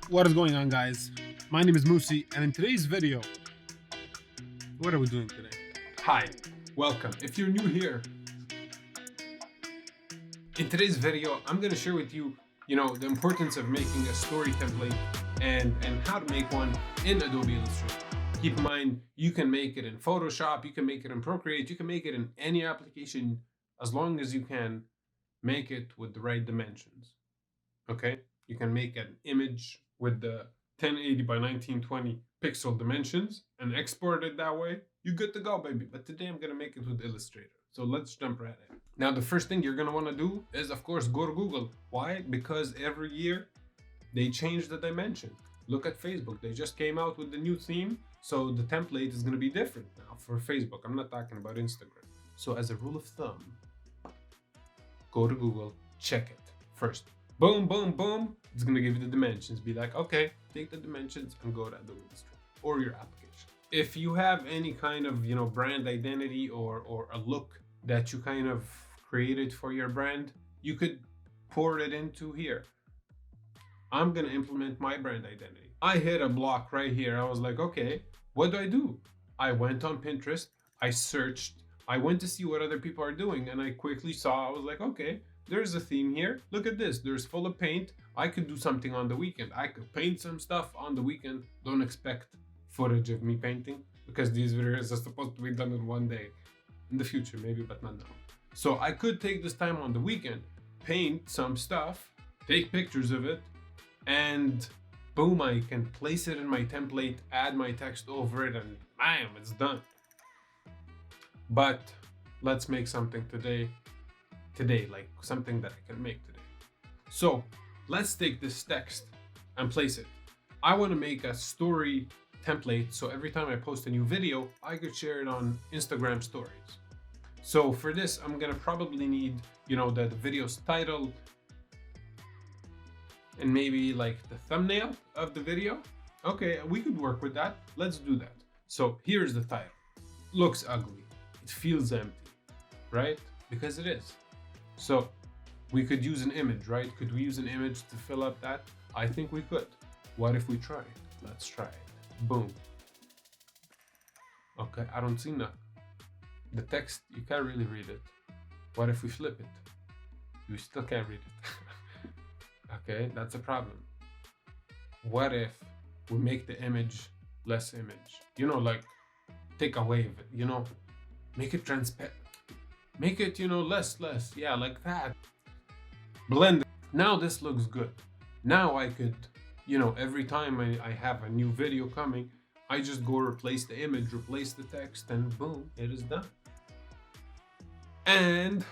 What is going on, guys? My name is Musi, and in today's video, what are we doing today? Hi, welcome. If you're new here, in today's video, I'm going to share with you, the importance of making a story template and how to make one in Adobe Illustrator. Keep in mind, you can make it in Photoshop, you can make it in Procreate, you can make it in any application as long as you can make it with the right dimensions. Okay? You can make an image with the 1080 by 1920 pixel dimensions and export it that way. You're good to go, baby. But today I'm going to make it with Illustrator. So let's jump right in. Now, the first thing you're going to want to do is, of course, go to Google. Why? Because every year they change the dimension. Look at Facebook. They just came out with the new theme. So the template is going to be different now for Facebook. I'm not talking about Instagram. So as a rule of thumb, go to Google, check it first. Boom, boom, boom. It's going to give you the dimensions. Be like, okay, take the dimensions and go to Adobe Illustrator or your application. If you have any kind of, brand identity or a look that you kind of created for your brand, you could pour it into here. I'm going to implement my brand identity. I hit a block right here. I was like, okay, what do? I went on Pinterest. I searched. I went to see what other people are doing. And I quickly saw, I was like, okay, there's a theme here. Look at this. There's full of paint. I could do something on the weekend. I could paint some stuff on the weekend. Don't expect footage of me painting because these videos are supposed to be done in one day. In the future, maybe, but not now. So I could take this time on the weekend, paint some stuff, take pictures of it, and boom, I can place it in my template, add my text over it, and bam, it's done. But let's make something today, like something that I can make today. So let's take this text and place it. I want to make a story template so every time I post a new video, I could share it on Instagram stories. So for this, I'm gonna probably need, the video's title and maybe like the thumbnail of the video. Okay, we could work with that. Let's do that. So here's the title. Looks ugly. It feels empty, right? Because it is. So we could use an image, right? Could we use an image to fill up that? I think we could. What if we try it? Let's try it. Boom. Okay, I don't see nothing. The text, you can't really read it. What if we flip it? You still can't read it. Okay, that's a problem. What if we make the image less image? Like take away of it, make it transparent. Make it, less. Yeah, like that. Blend it. Now this looks good. Now I could, every time I have a new video coming, I just go replace the image, replace the text, and boom, it is done. And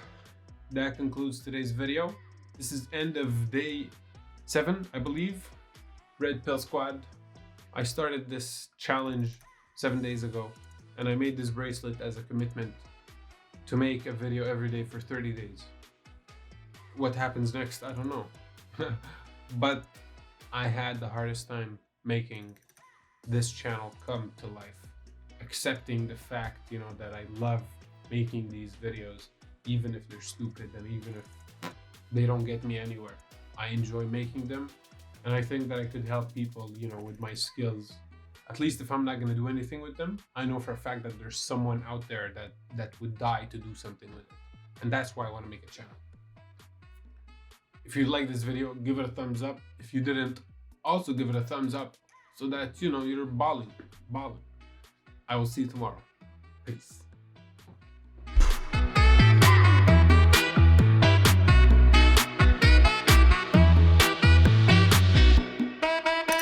that concludes today's video. This is end of day 7, I believe. Red Pill Squad. I started this challenge 7 days ago, and I made this bracelet as a commitment to make a video every day for 30 days. What happens next, I don't know. But I had the hardest time making this channel come to life. Accepting the fact, that I love making these videos, even if they're stupid and even if they don't get me anywhere. I enjoy making them, and I think that I could help people, with my skills. At least if I'm not going to do anything with them, I know for a fact that there's someone out there that would die to do something with it. And that's why I want to make a channel. If you like this video, give it a thumbs up. If you didn't, also give it a thumbs up so that, you're balling. I will see you tomorrow. Peace.